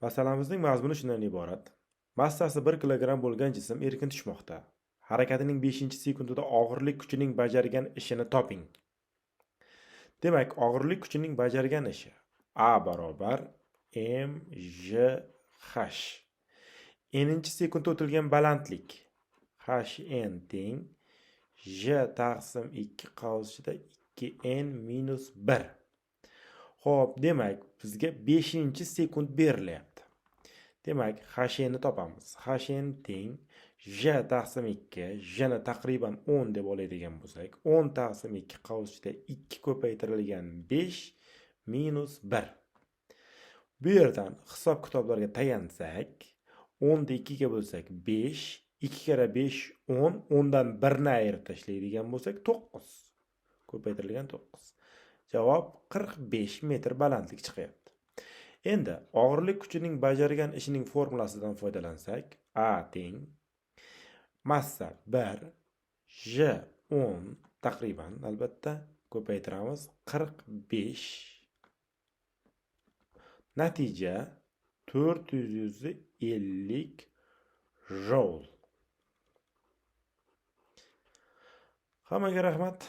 Masalamizning mazmuni shundan iborat. Massasi 1 kilogramm bo'lgan jism erkin tushmoqda. Harakatining 5-sekundida og'irlik kuchining bajargan ishini toping. Demak, og'irlik kuchining bajargan ishi A barobar mgh. N'inchi sekundda o'tilgan balandlik hn teng j taqsim 2 qavsida 2n minus 1. Xo'p, demak, bizga 5-sekund berilyapti. Demak, hn ni topamiz. Hn teng j taqsim 2, j ni taqriban 10 deb oladigan bo'lsak, 10 taqsim 2 qavsida 2 ko'paytirilgan 5 minus 1. Bu yerdan hisob kitoblarga tayansak, 10 ni 2 ga bo'lsak 5, 2 kere 5 10, 10 dan 1 ni ayirib tashlaydigan bo'lsak 9. Ko'paytirilgan 9. Javob 45 metr balandlik chiqyapti. Endi og'irlik kuchining bajargan ishining formulasidan foydalansak, A teng massa 1 j 10 taqriban albatta ko'paytiramiz 45. Natija 450 joule. Hammaga rahmat.